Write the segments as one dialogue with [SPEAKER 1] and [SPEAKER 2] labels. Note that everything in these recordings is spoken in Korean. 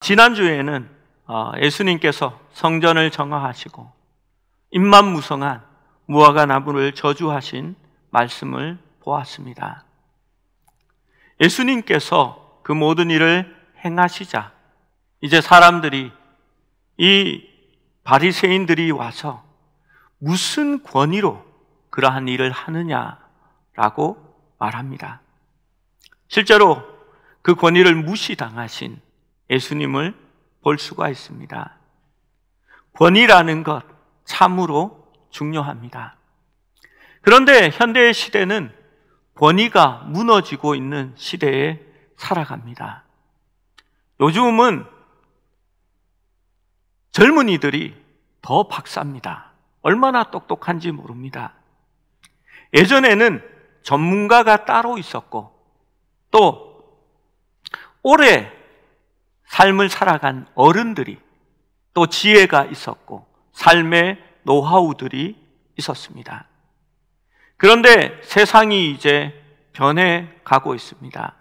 [SPEAKER 1] 지난주에는 예수님께서 성전을 정화하시고 임만무성한 무화과 나무를 저주하신 말씀을 보았습니다. 예수님께서 그 모든 일을 행하시자 이제 사람들이, 이 바리새인들이 와서 무슨 권위로 그러한 일을 하느냐라고 말합니다. 실제로 그 권위를 무시당하신 예수님을 볼 수가 있습니다. 권위라는 것 참으로 중요합니다. 그런데 현대의 시대는 권위가 무너지고 있는 시대에 살아갑니다. 요즘은 젊은이들이 더 박사입니다. 얼마나 똑똑한지 모릅니다. 예전에는 전문가가 따로 있었고 또 오래 삶을 살아간 어른들이 또 지혜가 있었고 삶의 노하우들이 있었습니다. 그런데 세상이 이제 변해가고 있습니다.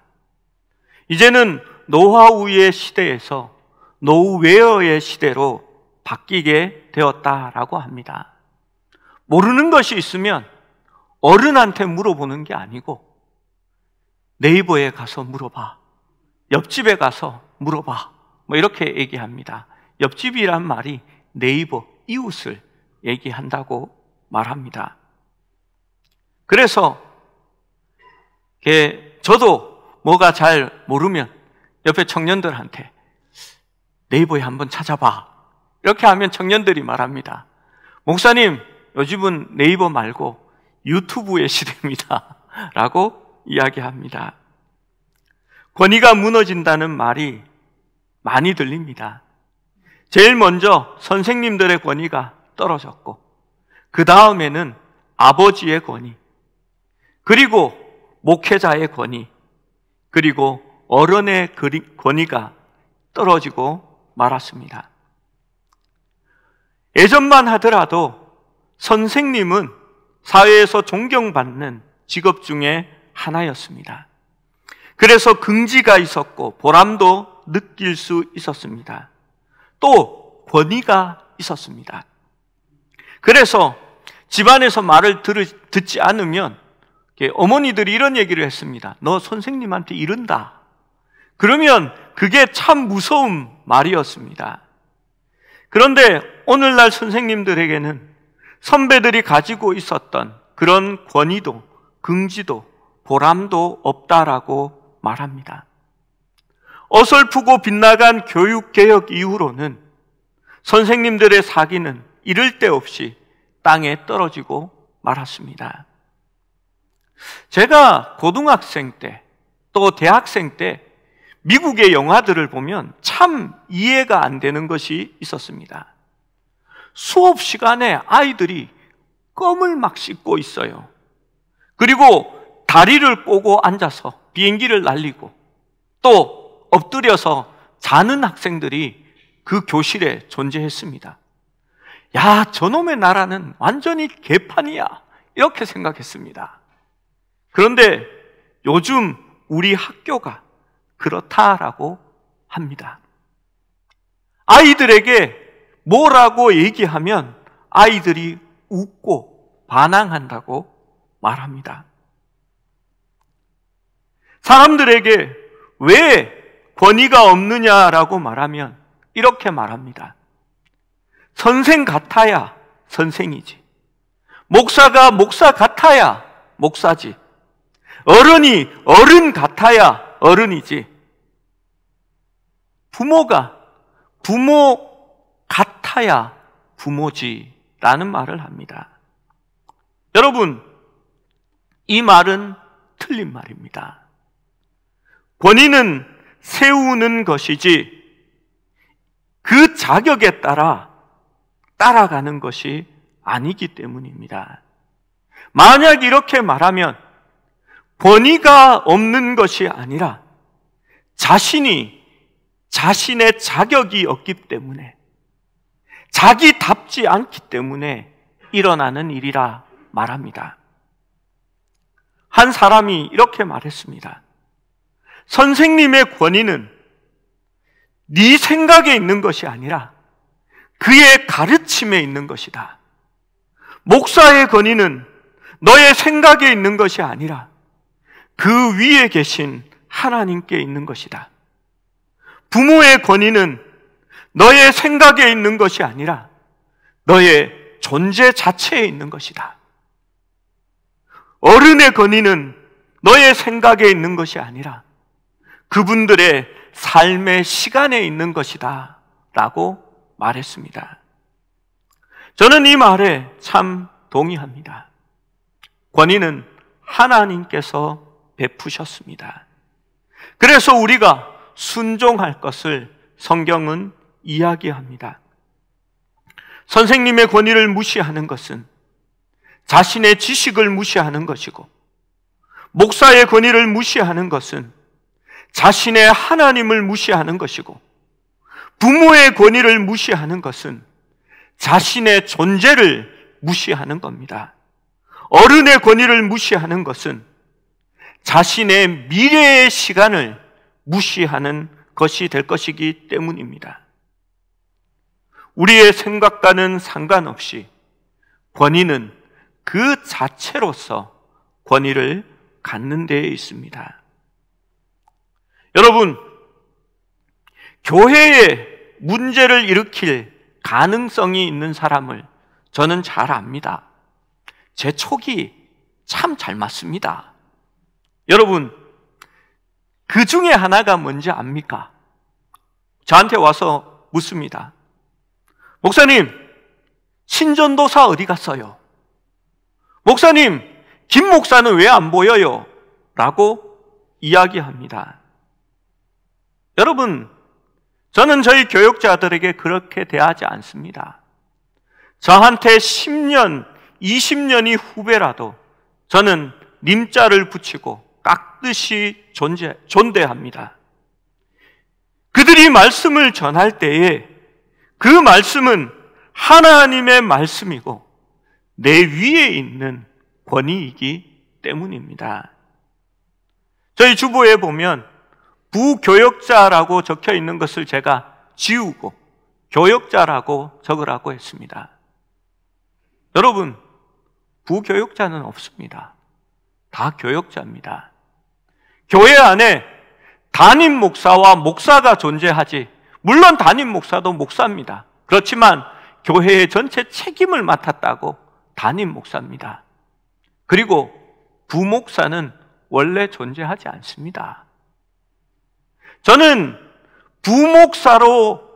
[SPEAKER 1] 이제는 노하우의 시대에서 노웨어의 시대로 바뀌게 되었다라고 합니다. 모르는 것이 있으면 어른한테 물어보는 게 아니고 네이버에 가서 물어봐, 옆집에 가서 물어봐, 이렇게 얘기합니다. 옆집이란 말이 네이버, 이웃을 얘기한다고 말합니다. 그래서 저도 뭐가 잘 모르면 옆에 청년들한테 네이버에 한번 찾아봐, 이렇게 하면 청년들이 말합니다. 목사님, 요즘은 네이버 말고 유튜브의 시대입니다 라고 이야기합니다. 권위가 무너진다는 말이 많이 들립니다. 제일 먼저 선생님들의 권위가 떨어졌고 그 다음에는 아버지의 권위, 그리고 목회자의 권위, 그리고 어른의 권위가 떨어지고 말았습니다. 예전만 하더라도 선생님은 사회에서 존경받는 직업 중에 하나였습니다. 그래서 긍지가 있었고 보람도 느낄 수 있었습니다. 또 권위가 있었습니다. 그래서 집안에서 말을 듣지 않으면 어머니들이 이런 얘기를 했습니다. 너 선생님한테 이른다. 그러면 그게 참 무서운 말이었습니다. 그런데 오늘날 선생님들에게는 선배들이 가지고 있었던 그런 권위도 긍지도 보람도 없다라고 말합니다. 어설프고 빗나간 교육개혁 이후로는 선생님들의 사기는 이를 데 없이 땅에 떨어지고 말았습니다. 제가 고등학생 때 또 대학생 때 미국의 영화들을 보면 참 이해가 안 되는 것이 있었습니다. 수업 시간에 아이들이 껌을 막 씹고 있어요. 그리고 다리를 꼬고 앉아서 비행기를 날리고 또 엎드려서 자는 학생들이 그 교실에 존재했습니다. 야, 저놈의 나라는 완전히 개판이야, 이렇게 생각했습니다. 그런데 요즘 우리 학교가 그렇다라고 합니다. 아이들에게 뭐라고 얘기하면 아이들이 웃고 반항한다고 말합니다. 사람들에게 왜 권위가 없느냐라고 말하면 이렇게 말합니다. 선생 같아야 선생이지. 목사가 목사 같아야 목사지. 어른이 어른 같아야 어른이지. 부모가 부모 같아야 부모지 라는 말을 합니다. 여러분, 이 말은 틀린 말입니다. 권위는 세우는 것이지 그 자격에 따라 따라가는 것이 아니기 때문입니다. 만약 이렇게 말하면 권위가 없는 것이 아니라 자신의 자격이 없기 때문에, 자기답지 않기 때문에 일어나는 일이라 말합니다. 한 사람이 이렇게 말했습니다. 선생님의 권위는 네 생각에 있는 것이 아니라 그의 가르침에 있는 것이다. 목사의 권위는 너의 생각에 있는 것이 아니라 그 위에 계신 하나님께 있는 것이다. 부모의 권위는 너의 생각에 있는 것이 아니라 너의 존재 자체에 있는 것이다. 어른의 권위는 너의 생각에 있는 것이 아니라 그분들의 삶의 시간에 있는 것이다 라고 말했습니다. 저는 이 말에 참 동의합니다. 권위는 하나님께서 베푸셨습니다. 그래서 우리가 순종할 것을 성경은 이야기합니다. 선생님의 권위를 무시하는 것은 자신의 지식을 무시하는 것이고, 목사의 권위를 무시하는 것은 자신의 하나님을 무시하는 것이고, 부모의 권위를 무시하는 것은 자신의 존재를 무시하는 겁니다. 어른의 권위를 무시하는 것은 자신의 미래의 시간을 무시하는 것이 될 것이기 때문입니다. 우리의 생각과는 상관없이 권위는 그 자체로서 권위를 갖는 데에 있습니다. 여러분, 교회에 문제를 일으킬 가능성이 있는 사람을 저는 잘 압니다. 제 촉이 참 잘 맞습니다. 여러분, 그 중에 하나가 뭔지 압니까? 저한테 와서 묻습니다. 목사님, 신전도사 어디 갔어요? 목사님, 김 목사는 왜 안 보여요? 라고 이야기합니다. 여러분, 저는 저희 교육자들에게 그렇게 대하지 않습니다. 저한테 10년, 20년이 후배라도 저는 님자를 붙이고 깍듯이 존대합니다. 그들이 말씀을 전할 때에 그 말씀은 하나님의 말씀이고 내 위에 있는 권위이기 때문입니다. 저희 주보에 보면 부교역자라고 적혀 있는 것을 제가 지우고 교역자라고 적으라고 했습니다. 여러분, 부교역자는 없습니다. 다 교역자입니다. 교회 안에 담임 목사와 목사가 존재하지, 물론 담임 목사도 목사입니다. 그렇지만 교회의 전체 책임을 맡았다고 담임 목사입니다. 그리고 부목사는 원래 존재하지 않습니다. 저는 부목사로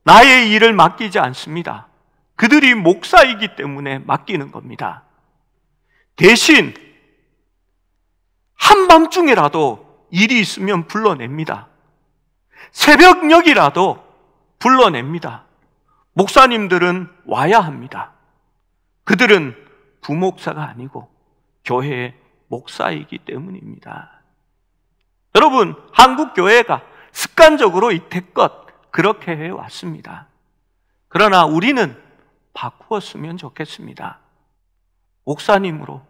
[SPEAKER 1] 나의 일을 맡기지 않습니다. 그들이 목사이기 때문에 맡기는 겁니다. 대신 한밤중이라도 일이 있으면 불러냅니다. 새벽녘이라도 불러냅니다. 목사님들은 와야 합니다. 그들은 부목사가 아니고 교회의 목사이기 때문입니다. 여러분, 한국 교회가 습관적으로 이태껏 그렇게 해왔습니다. 그러나 우리는 바꾸었으면 좋겠습니다. 목사님으로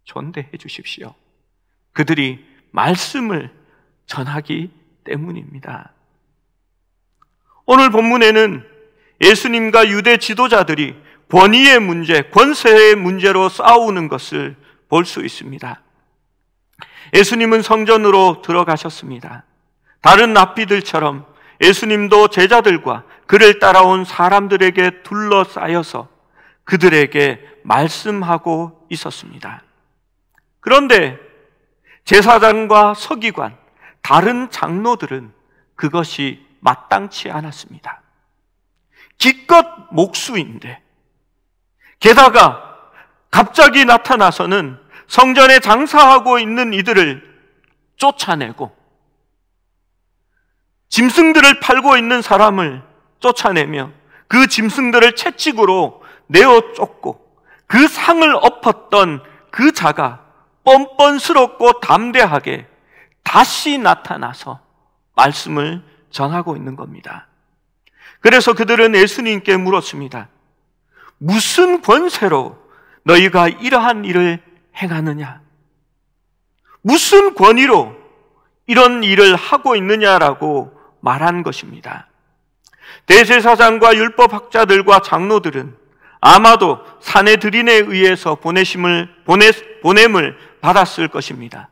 [SPEAKER 1] 존대해 주십시오. 그들이 말씀을 전하기 때문입니다. 오늘 본문에는 예수님과 유대 지도자들이 권위의 문제, 권세의 문제로 싸우는 것을 볼 수 있습니다. 예수님은 성전으로 들어가셨습니다. 다른 랍비들처럼 예수님도 제자들과 그를 따라온 사람들에게 둘러싸여서 그들에게 말씀하고 있었습니다. 그런데 제사장과 서기관, 다른 장로들은 그것이 마땅치 않았습니다. 기껏 목수인데, 게다가 갑자기 나타나서는 성전에 장사하고 있는 이들을 쫓아내고 짐승들을 팔고 있는 사람을 쫓아내며 그 짐승들을 채찍으로 내어 쫓고 그 상을 엎었던 그 자가 뻔뻔스럽고 담대하게 다시 나타나서 말씀을 전하고 있는 겁니다. 그래서 그들은 예수님께 물었습니다. 무슨 권세로 너희가 이러한 일을 행하느냐? 무슨 권위로 이런 일을 하고 있느냐라고 말한 것입니다. 대제사장과 율법학자들과 장로들은 아마도 사내들인에 의해서 보냄을 받았을 것입니다.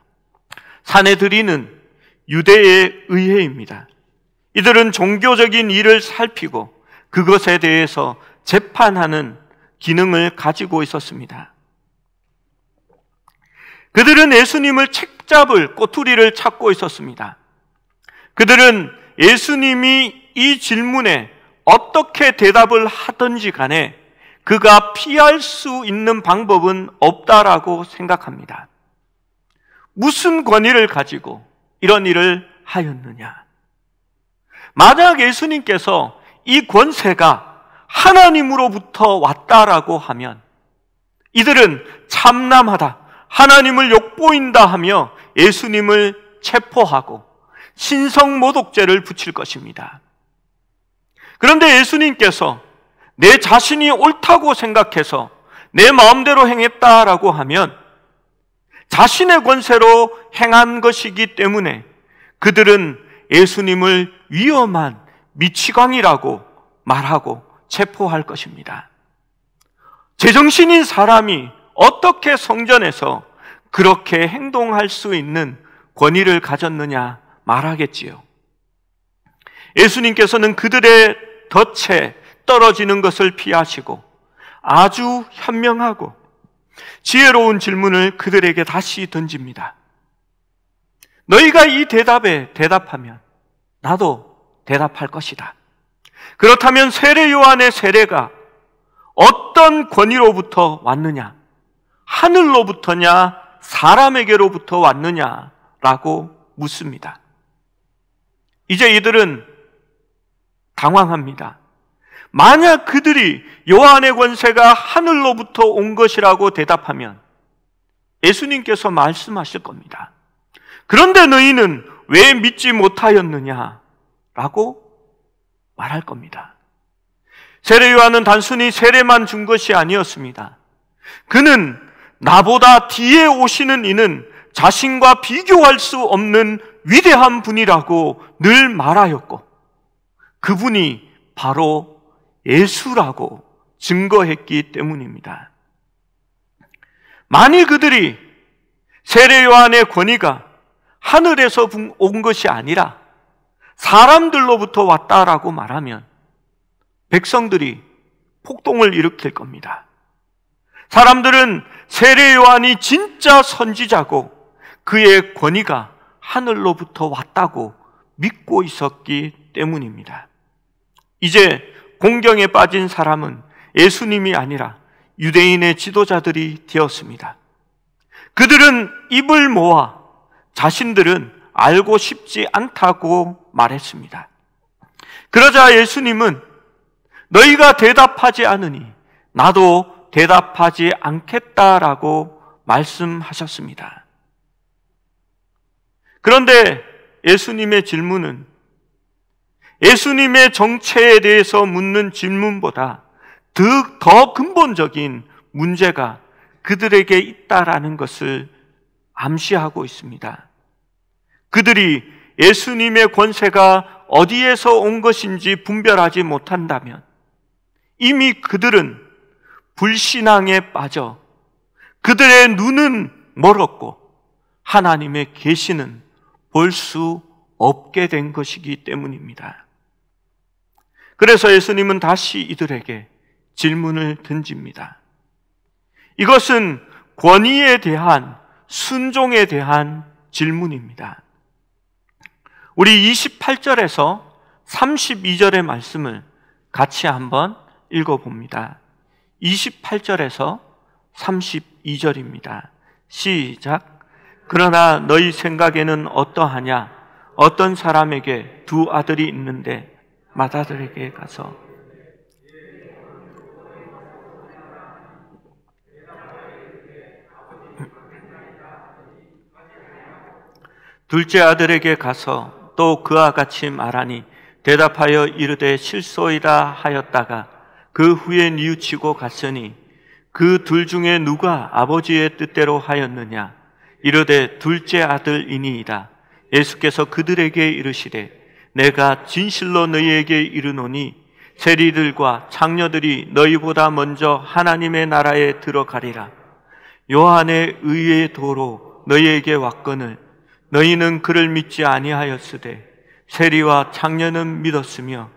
[SPEAKER 1] 사내들인은 유대의 의회입니다. 이들은 종교적인 일을 살피고 그것에 대해서 재판하는 기능을 가지고 있었습니다. 그들은 예수님을 책잡을 꼬투리를 찾고 있었습니다. 그들은 예수님이 이 질문에 어떻게 대답을 하든지 간에 그가 피할 수 있는 방법은 없다라고 생각합니다. 무슨 권위를 가지고 이런 일을 하였느냐? 만약 예수님께서 이 권세가 하나님으로부터 왔다라고 하면 이들은 참남하다, 하나님을 욕보인다 하며 예수님을 체포하고 신성모독죄를 붙일 것입니다. 그런데 예수님께서 내 자신이 옳다고 생각해서 내 마음대로 행했다라고 하면 자신의 권세로 행한 것이기 때문에 그들은 예수님을 위험한 미치광이라고 말하고 체포할 것입니다. 제정신인 사람이 어떻게 성전에서 그렇게 행동할 수 있는 권위를 가졌느냐 말하겠지요. 예수님께서는 그들의 덫에 떨어지는 것을 피하시고 아주 현명하고 지혜로운 질문을 그들에게 다시 던집니다. 너희가 이 대답에 대답하면 나도 대답할 것이다. 그렇다면 세례 요한의 세례가 어떤 권위로부터 왔느냐? 하늘로부터냐? 사람에게로부터 왔느냐라고 묻습니다. 이제 이들은 당황합니다. 만약 그들이 요한의 권세가 하늘로부터 온 것이라고 대답하면 예수님께서 말씀하실 겁니다. 그런데 너희는 왜 믿지 못하였느냐? 라고 말할 겁니다. 세례 요한은 단순히 세례만 준 것이 아니었습니다. 그는 나보다 뒤에 오시는 이는 자신과 비교할 수 없는 위대한 분이라고 늘 말하였고 그분이 바로 예수라고 증거했기 때문입니다. 만일 그들이 세례 요한의 권위가 하늘에서 온 것이 아니라 사람들로부터 왔다라고 말하면 백성들이 폭동을 일으킬 겁니다. 사람들은 세례 요한이 진짜 선지자고 그의 권위가 하늘로부터 왔다고 믿고 있었기 때문입니다. 이제 공경에 빠진 사람은 예수님이 아니라 유대인의 지도자들이 되었습니다. 그들은 입을 모아 자신들은 알고 싶지 않다고 말했습니다. 그러자 예수님은 너희가 대답하지 않으니 나도 대답하지 않겠다라고 말씀하셨습니다. 그런데 예수님의 질문은 예수님의 정체에 대해서 묻는 질문보다 더 근본적인 문제가 그들에게 있다라는 것을 암시하고 있습니다. 그들이 예수님의 권세가 어디에서 온 것인지 분별하지 못한다면 이미 그들은 불신앙에 빠져 그들의 눈은 멀었고 하나님의 계시는 볼 수 없게 된 것이기 때문입니다. 그래서 예수님은 다시 이들에게 질문을 던집니다. 이것은 권위에 대한 순종에 대한 질문입니다. 우리 28절에서 32절의 말씀을 같이 한번 읽어봅니다. 28절에서 32절입니다. 시작. 그러나 너희 생각에는 어떠하냐? 어떤 사람에게 두 아들이 있는데 맏아들에게 가서 둘째 아들에게 가서 또 그와 같이 말하니 대답하여 이르되 실소이다 하였다가 그 후에 뉘우치고 갔으니 그 둘 중에 누가 아버지의 뜻대로 하였느냐? 이르되 둘째 아들이니이다. 예수께서 그들에게 이르시되 내가 진실로 너희에게 이르노니 세리들과 장녀들이 너희보다 먼저 하나님의 나라에 들어가리라. 요한의 의의 도로 너희에게 왔거늘 너희는 그를 믿지 아니하였으되 세리와 장녀는 믿었으며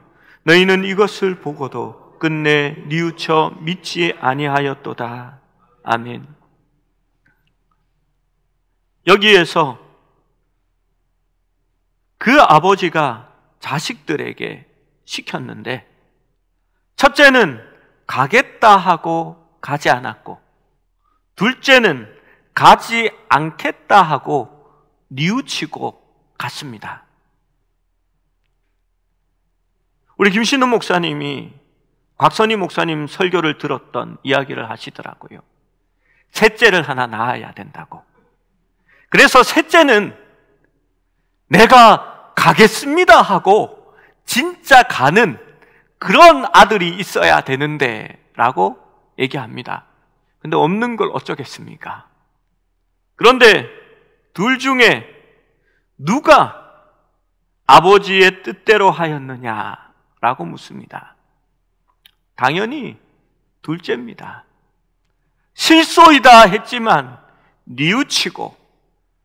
[SPEAKER 1] 너희는 이것을 보고도 끝내 뉘우쳐 믿지 아니하였도다. 아멘. 여기에서 그 아버지가 자식들에게 시켰는데, 첫째는 가겠다 하고 가지 않았고, 둘째는 가지 않겠다 하고 뉘우치고 갔습니다. 우리 김신우 목사님이 곽선희 목사님 설교를 들었던 이야기를 하시더라고요. 셋째를 하나 낳아야 된다고. 그래서 셋째는 내가 가겠습니다 하고 진짜 가는 그런 아들이 있어야 되는데 라고 얘기합니다. 근데 없는 걸 어쩌겠습니까? 그런데 둘 중에 누가 아버지의 뜻대로 하였느냐라고 묻습니다. 당연히 둘째입니다. 실소이다 했지만 뉘우치고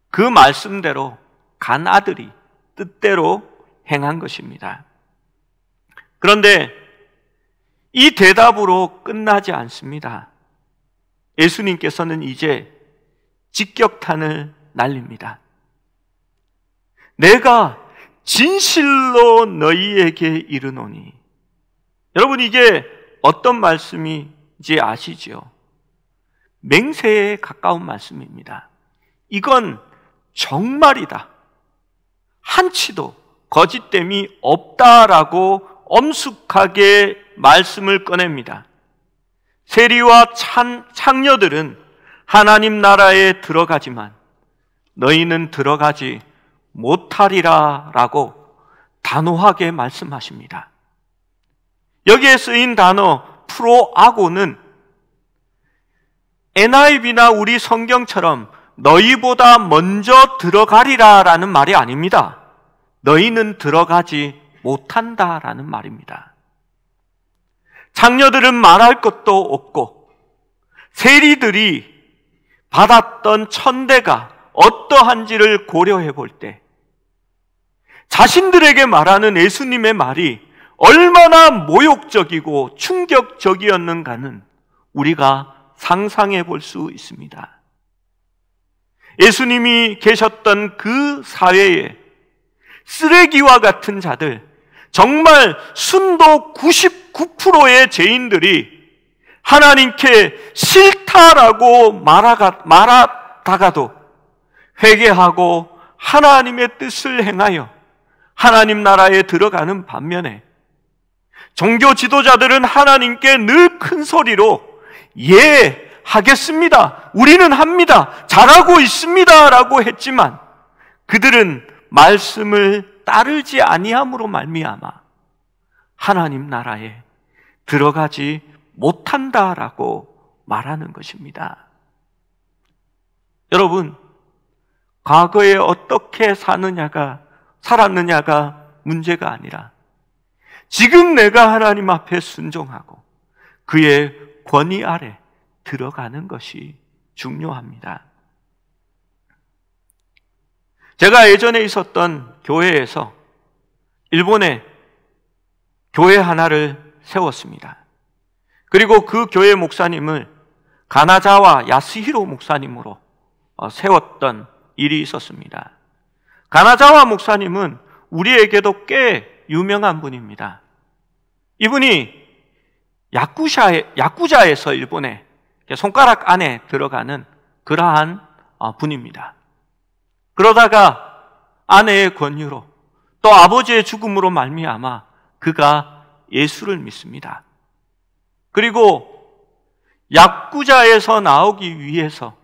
[SPEAKER 1] 그 말씀대로 간 아들이 뜻대로 행한 것입니다. 그런데 이 대답으로 끝나지 않습니다. 예수님께서는 이제 직격탄을 날립니다. 내가 진실로 너희에게 이르노니. 여러분, 이게 어떤 말씀인지 아시죠? 맹세에 가까운 말씀입니다. 이건 정말이다, 한치도 거짓됨이 없다라고 엄숙하게 말씀을 꺼냅니다. 세리와 창녀들은 하나님 나라에 들어가지만 너희는 들어가지 못하리라 라고 단호하게 말씀하십니다. 여기에 쓰인 단어 프로아고는 NIV나 우리 성경처럼 너희보다 먼저 들어가리라 라는 말이 아닙니다. 너희는 들어가지 못한다라는 말입니다. 장녀들은 말할 것도 없고 세리들이 받았던 천대가 어떠한지를 고려해 볼 때 자신들에게 말하는 예수님의 말이 얼마나 모욕적이고 충격적이었는가는 우리가 상상해 볼 수 있습니다. 예수님이 계셨던 그 사회에 쓰레기와 같은 자들, 정말 순도 99%의 죄인들이 하나님께 싫다라고 말하다가도 회개하고 하나님의 뜻을 행하여 하나님 나라에 들어가는 반면에 종교 지도자들은 하나님께 늘 큰 소리로 예, 하겠습니다, 우리는 합니다, 잘하고 있습니다 라고 했지만 그들은 말씀을 따르지 아니함으로 말미암아 하나님 나라에 들어가지 못한다라고 말하는 것입니다. 여러분, 과거에 어떻게 살았느냐가 문제가 아니라 지금 내가 하나님 앞에 순종하고 그의 권위 아래 들어가는 것이 중요합니다. 제가 예전에 있었던 교회에서 일본에 교회 하나를 세웠습니다. 그리고 그 교회 목사님을 가나자와 야스히로 목사님으로 세웠던 일이 있었습니다. 가나자와 목사님은 우리에게도 꽤 유명한 분입니다. 이분이 야쿠자에서 일본에 손가락 안에 들어가는 그러한 분입니다. 그러다가 아내의 권유로 또 아버지의 죽음으로 말미암아 그가 예수를 믿습니다. 그리고 야쿠자에서 나오기 위해서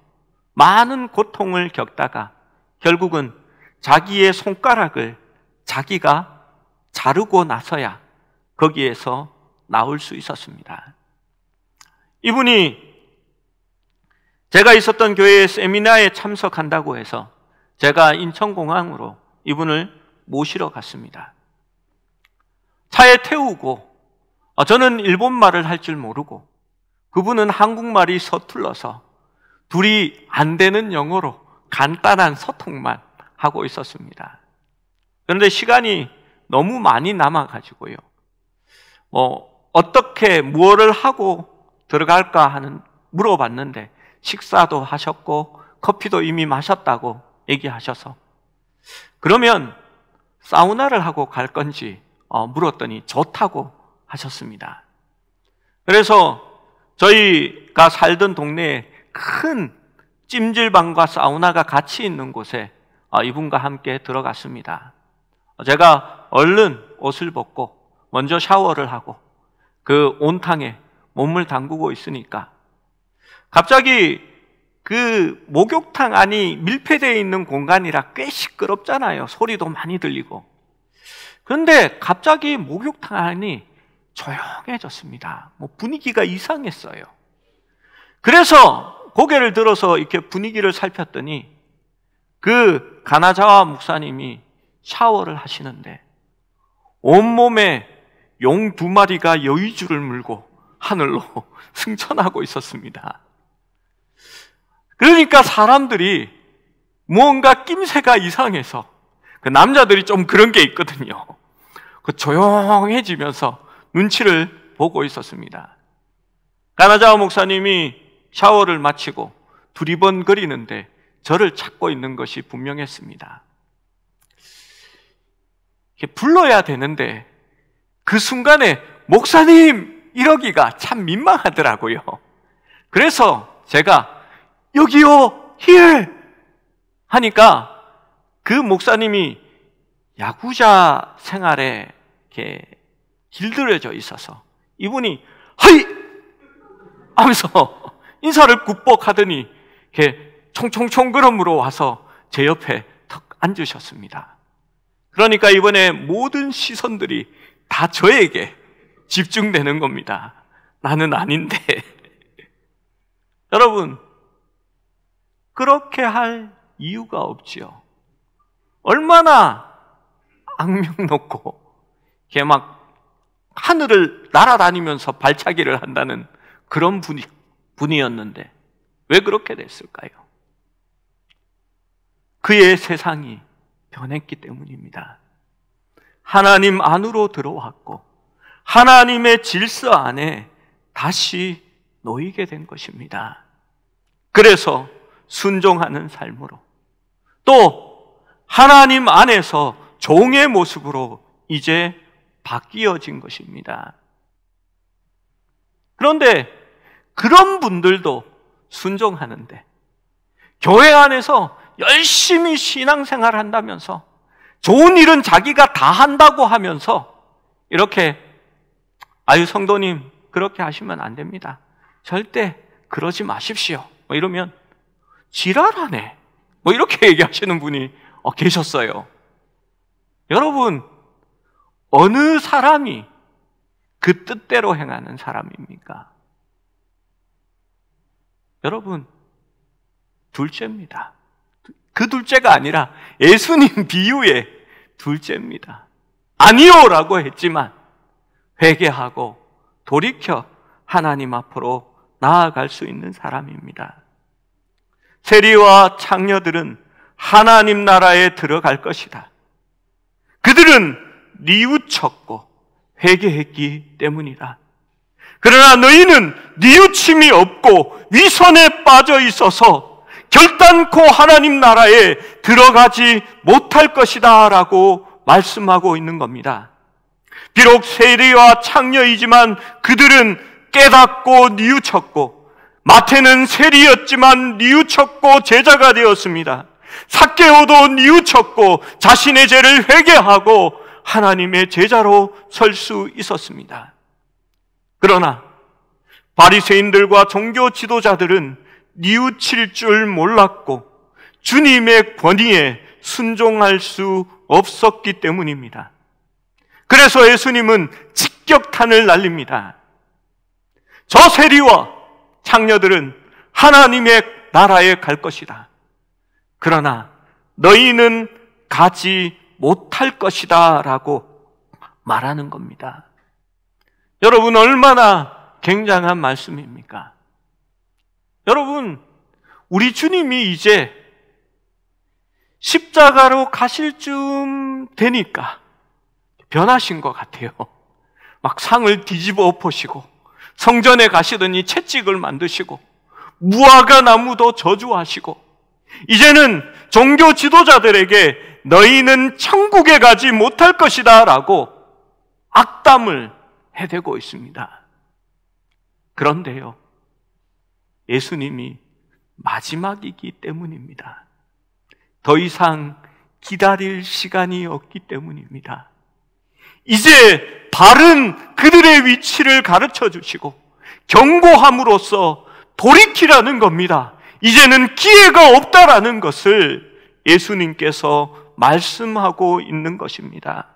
[SPEAKER 1] 많은 고통을 겪다가 결국은 자기의 손가락을 자기가 자르고 나서야 거기에서 나올 수 있었습니다. 이분이 제가 있었던 교회의 세미나에 참석한다고 해서 제가 인천공항으로 이분을 모시러 갔습니다. 차에 태우고, 저는 일본말을 할 줄 모르고 그분은 한국말이 서툴러서 둘이 안 되는 영어로 간단한 소통만 하고 있었습니다. 그런데 시간이 너무 많이 남아가지고요, 어떻게 무엇을 하고 들어갈까 하는 물어봤는데 식사도 하셨고 커피도 이미 마셨다고 얘기하셔서, 그러면 사우나를 하고 갈 건지 물었더니 좋다고 하셨습니다. 그래서 저희가 살던 동네에 큰 찜질방과 사우나가 같이 있는 곳에 이분과 함께 들어갔습니다. 제가 얼른 옷을 벗고 먼저 샤워를 하고 그 온탕에 몸을 담그고 있으니까 갑자기 그 목욕탕 안이 밀폐되어 있는 공간이라 꽤 시끄럽잖아요. 소리도 많이 들리고. 그런데 갑자기 목욕탕 안이 조용해졌습니다. 분위기가 이상했어요. 그래서 고개를 들어서 이렇게 분위기를 살폈더니 그 가나자와 목사님이 샤워를 하시는데 온몸에 용 2마리가 여의주를 물고 하늘로 승천하고 있었습니다. 그러니까 사람들이 무언가 낌새가 이상해서, 그 남자들이 좀 그런 게 있거든요. 그 조용해지면서 눈치를 보고 있었습니다. 가나자와 목사님이 샤워를 마치고 두리번거리는데 저를 찾고 있는 것이 분명했습니다. 불러야 되는데 그 순간에 목사님 이러기가 참 민망하더라고요. 그래서 제가 여기요, here 하니까 그 목사님이 야구자 생활에 이렇게 길들여져 있어서 이분이 하이 하면서 인사를 굽벅하더니 이렇게 총총총 걸음으로 와서 제 옆에 턱 앉으셨습니다. 그러니까 이번에 모든 시선들이 다 저에게 집중되는 겁니다. 나는 아닌데. 여러분, 그렇게 할 이유가 없지요. 얼마나 악명 높고 이렇게 막 하늘을 날아다니면서 발차기를 한다는 그런 분이었는데 왜 그렇게 됐을까요? 그의 세상이 변했기 때문입니다. 하나님 안으로 들어왔고 하나님의 질서 안에 다시 놓이게 된 것입니다. 그래서 순종하는 삶으로, 또 하나님 안에서 종의 모습으로 이제 바뀌어진 것입니다. 그런데 그런 분들도 순종하는데 교회 안에서 열심히 신앙생활 한다면서 좋은 일은 자기가 다 한다고 하면서 이렇게 아유 성도님 그렇게 하시면 안 됩니다. 절대 그러지 마십시오. 이러면 지랄하네. 이렇게 얘기하시는 분이 계셨어요. 여러분, 어느 사람이 그 뜻대로 행하는 사람입니까? 여러분, 둘째입니다. 그 둘째가 아니라 예수님 비유의 둘째입니다. 아니요라고 했지만 회개하고 돌이켜 하나님 앞으로 나아갈 수 있는 사람입니다. 세리와 창녀들은 하나님 나라에 들어갈 것이다. 그들은 뉘우쳤고 회개했기 때문이다. 그러나 너희는 뉘우침이 없고 위선에 빠져 있어서 결단코 하나님 나라에 들어가지 못할 것이다 라고 말씀하고 있는 겁니다. 비록 세리와 창녀이지만 그들은 깨닫고 뉘우쳤고, 마태는 세리였지만 뉘우쳤고 제자가 되었습니다. 삭개오도 뉘우쳤고 자신의 죄를 회개하고 하나님의 제자로 설 수 있었습니다. 그러나 바리새인들과 종교 지도자들은 뉘우칠 줄 몰랐고 주님의 권위에 순종할 수 없었기 때문입니다. 그래서 예수님은 직격탄을 날립니다. 저 세리와 창녀들은 하나님의 나라에 갈 것이다. 그러나 너희는 가지 못할 것이다 라고 말하는 겁니다. 여러분, 얼마나 굉장한 말씀입니까? 여러분, 우리 주님이 이제 십자가로 가실 쯤 되니까 변하신 것 같아요. 막 상을 뒤집어 엎으시고 성전에 가시더니 채찍을 만드시고 무화과 나무도 저주하시고 이제는 종교 지도자들에게 너희는 천국에 가지 못할 것이다 라고 악담을 해대고 있습니다. 그런데요, 예수님이 마지막이기 때문입니다. 더 이상 기다릴 시간이 없기 때문입니다. 이제 바른 그들의 위치를 가르쳐 주시고 경고함으로써 돌이키라는 겁니다. 이제는 기회가 없다라는 것을 예수님께서 말씀하고 있는 것입니다.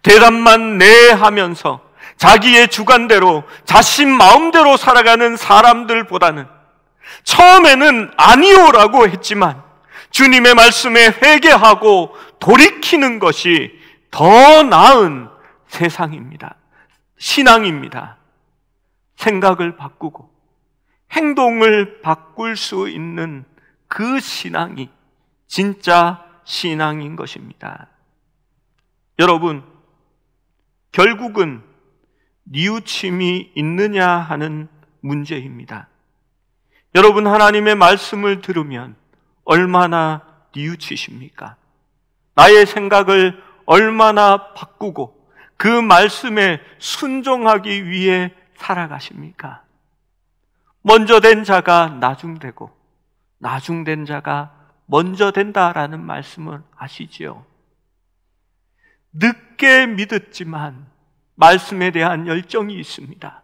[SPEAKER 1] 대답만 네 하면서 자기의 주관대로 자신 마음대로 살아가는 사람들보다는 처음에는 아니오라고 했지만 주님의 말씀에 회개하고 돌이키는 것이 더 나은 세상입니다. 신앙입니다. 생각을 바꾸고 행동을 바꿀 수 있는 그 신앙이 진짜 신앙인 것입니다. 여러분, 결국은 뉘우침이 있느냐 하는 문제입니다. 여러분, 하나님의 말씀을 들으면 얼마나 뉘우치십니까? 나의 생각을 얼마나 바꾸고 그 말씀에 순종하기 위해 살아가십니까? 먼저 된 자가 나중되고 나중된 자가 먼저 된다라는 말씀을 아시지요? 늦게 믿었지만 말씀에 대한 열정이 있습니다.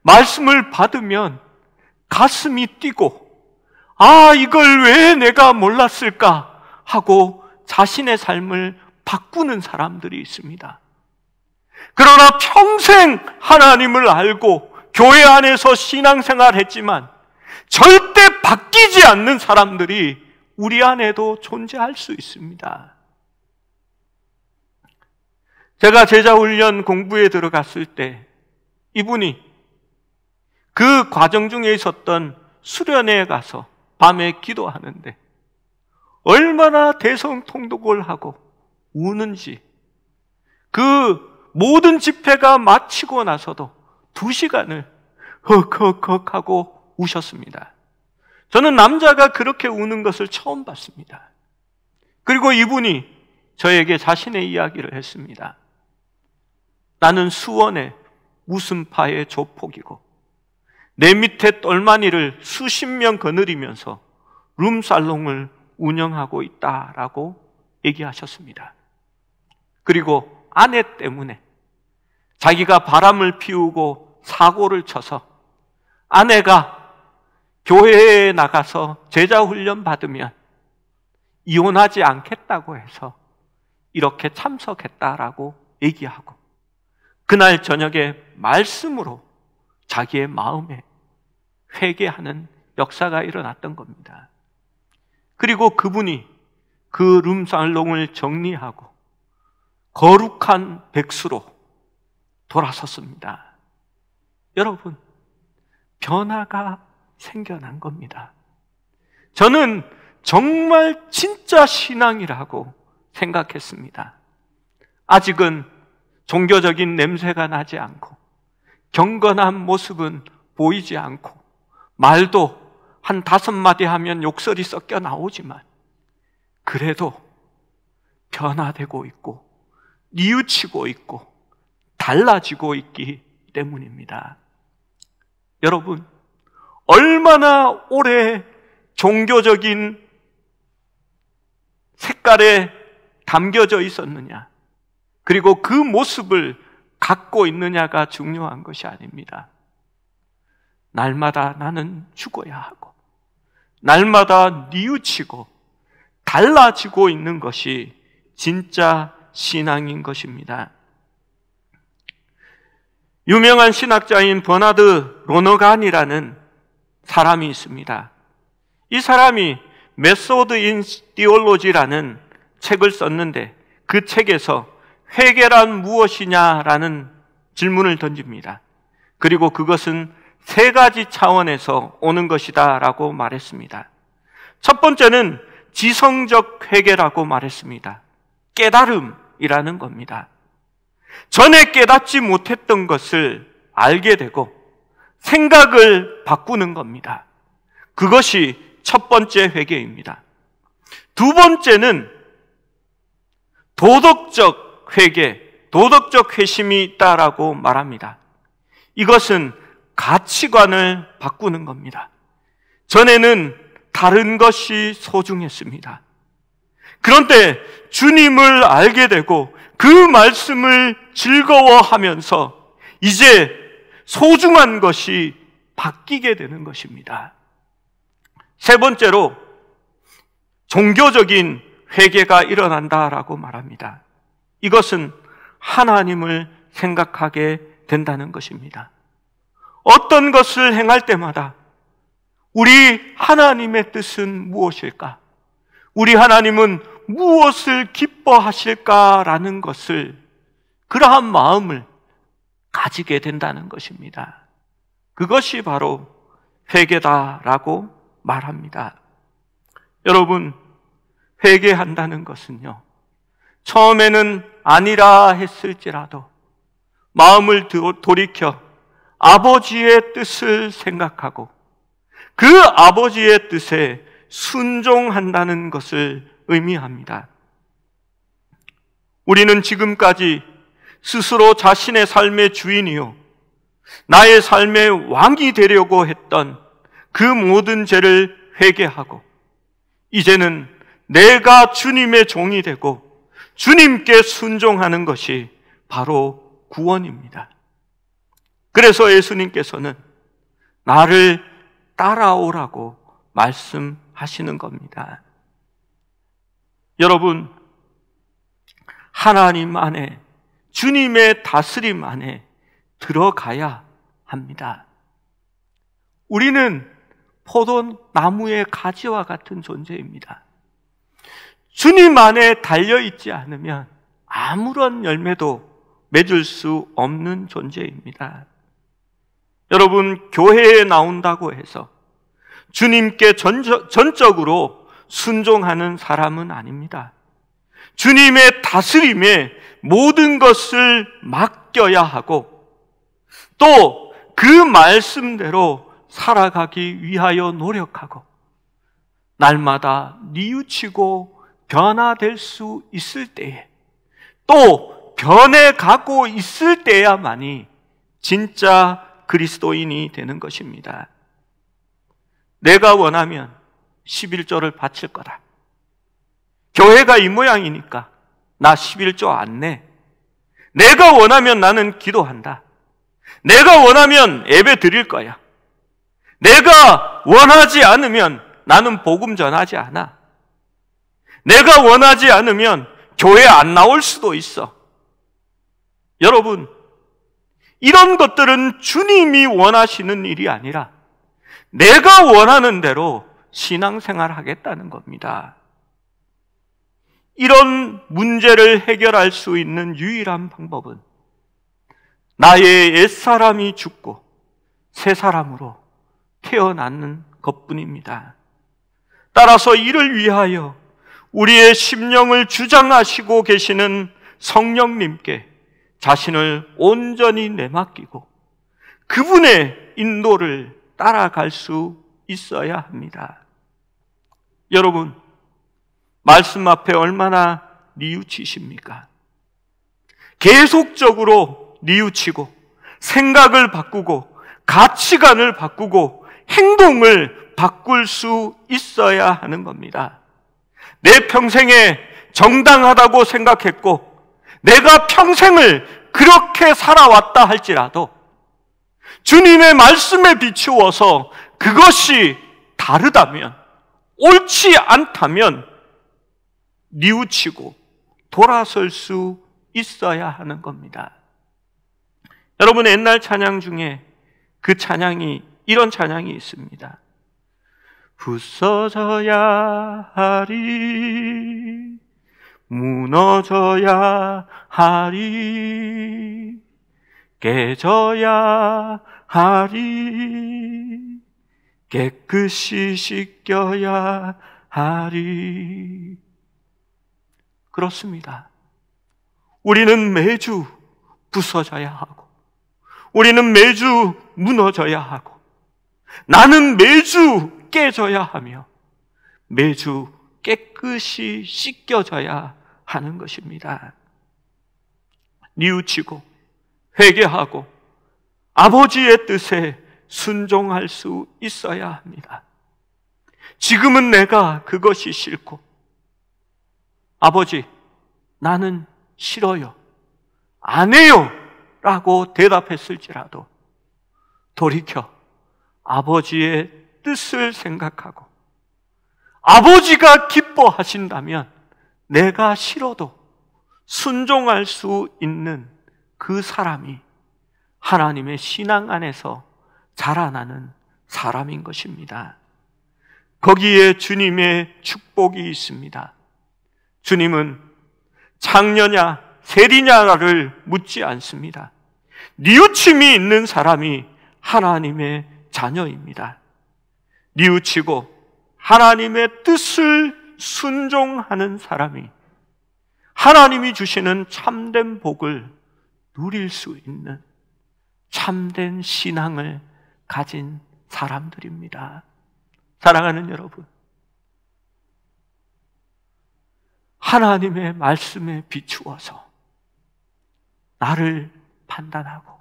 [SPEAKER 1] 말씀을 받으면 가슴이 뛰고 이걸 왜 내가 몰랐을까 하고 자신의 삶을 바꾸는 사람들이 있습니다. 그러나 평생 하나님을 알고 교회 안에서 신앙생활 했지만 절대 바뀌지 않는 사람들이 우리 안에도 존재할 수 있습니다. 제가 제자훈련 공부에 들어갔을 때 이분이 그 과정 중에 있었던 수련회에 가서 밤에 기도하는데 얼마나 대성통곡을 하고 우는지, 그 모든 집회가 마치고 나서도 2시간을 헉헉헉 하고 우셨습니다. 저는 남자가 그렇게 우는 것을 처음 봤습니다. 그리고 이분이 저에게 자신의 이야기를 했습니다. 나는 수원의 무슨파의 조폭이고 내 밑에 똘마니를 수십 명 거느리면서 룸살롱을 운영하고 있다라고 얘기하셨습니다. 그리고 아내 때문에 자기가 바람을 피우고 사고를 쳐서 아내가 교회에 나가서 제자훈련 받으면 이혼하지 않겠다고 해서 이렇게 참석했다라고 얘기하고 그날 저녁에 말씀으로 자기의 마음에 회개하는 역사가 일어났던 겁니다. 그리고 그분이 그 룸살롱을 정리하고 거룩한 백수로 돌아섰습니다. 여러분, 변화가 생겨난 겁니다. 저는 정말 진짜 신앙이라고 생각했습니다. 아직은 종교적인 냄새가 나지 않고 경건한 모습은 보이지 않고 말도 한 5마디 하면 욕설이 섞여 나오지만 그래도 변화되고 있고 뉘우치고 있고 달라지고 있기 때문입니다. 여러분, 얼마나 오래 종교적인 색깔에 담겨져 있었느냐, 그리고 그 모습을 갖고 있느냐가 중요한 것이 아닙니다. 날마다 나는 죽어야 하고 날마다 뉘우치고 달라지고 있는 것이 진짜 신앙인 것입니다. 유명한 신학자인 버나드 로너간이라는 사람이 있습니다. 이 사람이 메소드 인 디올로지라는 책을 썼는데 그 책에서 회개란 무엇이냐라는 질문을 던집니다. 그리고 그것은 세 가지 차원에서 오는 것이다 라고 말했습니다. 첫 번째는 지성적 회개라고 말했습니다. 깨달음이라는 겁니다. 전에 깨닫지 못했던 것을 알게 되고 생각을 바꾸는 겁니다. 그것이 첫 번째 회개입니다. 두 번째는 도덕적 회개, 도덕적 회심이 있다라고 말합니다. 이것은 가치관을 바꾸는 겁니다. 전에는 다른 것이 소중했습니다. 그런데 주님을 알게 되고 그 말씀을 즐거워하면서 이제 소중한 것이 바뀌게 되는 것입니다. 세 번째로 종교적인 회개가 일어난다라고 말합니다. 이것은 하나님을 생각하게 된다는 것입니다. 어떤 것을 행할 때마다 우리 하나님의 뜻은 무엇일까? 우리 하나님은 무엇을 기뻐하실까라는 것을, 그러한 마음을 가지게 된다는 것입니다. 그것이 바로 회개다라고 말합니다. 여러분, 회개한다는 것은요, 처음에는 아니라 했을지라도 마음을 돌이켜 아버지의 뜻을 생각하고 그 아버지의 뜻에 순종한다는 것을 의미합니다. 우리는 지금까지 스스로 자신의 삶의 주인이요, 나의 삶의 왕이 되려고 했던 그 모든 죄를 회개하고 이제는 내가 주님의 종이 되고 주님께 순종하는 것이 바로 구원입니다. 그래서 예수님께서는 나를 따라오라고 말씀하시는 겁니다. 여러분, 하나님 안에, 주님의 다스림 안에 들어가야 합니다. 우리는 포도나무의 가지와 같은 존재입니다. 주님 안에 달려있지 않으면 아무런 열매도 맺을 수 없는 존재입니다. 여러분, 교회에 나온다고 해서 주님께 전적으로 순종하는 사람은 아닙니다. 주님의 다스림에 모든 것을 맡겨야 하고 또 그 말씀대로 살아가기 위하여 노력하고 날마다 뉘우치고 변화될 수 있을 때에, 또 변해가고 있을 때야만이 진짜 그리스도인이 되는 것입니다. 내가 원하면 11조를 바칠 거다. 교회가 이 모양이니까 나 11조 안 내. 내가 원하면 나는 기도한다. 내가 원하면 예배 드릴 거야. 내가 원하지 않으면 나는 복음 전하지 않아. 내가 원하지 않으면 교회 안 나올 수도 있어. 여러분, 이런 것들은 주님이 원하시는 일이 아니라 내가 원하는 대로 신앙생활 하겠다는 겁니다. 이런 문제를 해결할 수 있는 유일한 방법은 나의 옛사람이 죽고 새 사람으로 태어나는 것뿐입니다. 따라서 이를 위하여 우리의 심령을 주장하시고 계시는 성령님께 자신을 온전히 내맡기고 그분의 인도를 따라갈 수 있어야 합니다. 여러분, 말씀 앞에 얼마나 뉘우치십니까? 계속적으로 뉘우치고 생각을 바꾸고 가치관을 바꾸고 행동을 바꿀 수 있어야 하는 겁니다. 내 평생에 정당하다고 생각했고 내가 평생을 그렇게 살아왔다 할지라도 주님의 말씀에 비추어서 그것이 다르다면, 옳지 않다면 뉘우치고 돌아설 수 있어야 하는 겁니다. 여러분, 옛날 찬양 중에 그 찬양이, 이런 찬양이 있습니다. 부서져야 하리 무너져야 하리, 깨져야 하리, 깨끗이 씻겨야 하리. 그렇습니다. 우리는 매주 부서져야 하고, 우리는 매주 무너져야 하고, 나는 매주 깨져야 하며, 매주 깨끗이 씻겨져야 하는 것입니다. 뉘우치고 회개하고 아버지의 뜻에 순종할 수 있어야 합니다. 지금은 내가 그것이 싫고, 아버지, 나는 싫어요, 안 해요 라고 대답했을지라도 돌이켜 아버지의 뜻을 생각하고 아버지가 기뻐하신다면 내가 싫어도 순종할 수 있는 그 사람이 하나님의 신앙 안에서 자라나는 사람인 것입니다. 거기에 주님의 축복이 있습니다. 주님은 장녀냐 세리냐를 묻지 않습니다. 뉘우침이 있는 사람이 하나님의 자녀입니다. 뉘우치고 하나님의 뜻을 순종하는 사람이 하나님이 주시는 참된 복을 누릴 수 있는 참된 신앙을 가진 사람들입니다. 사랑하는 여러분, 하나님의 말씀에 비추어서 나를 판단하고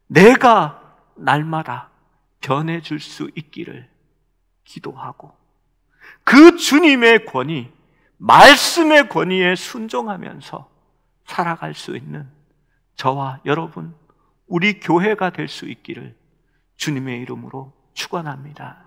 [SPEAKER 1] 내가 날마다 변해줄 수 있기를 기도하고, 그 주님의 권위, 말씀의 권위에 순종하면서 살아갈 수 있는 저와 여러분, 우리 교회가 될 수 있기를 주님의 이름으로 축원합니다.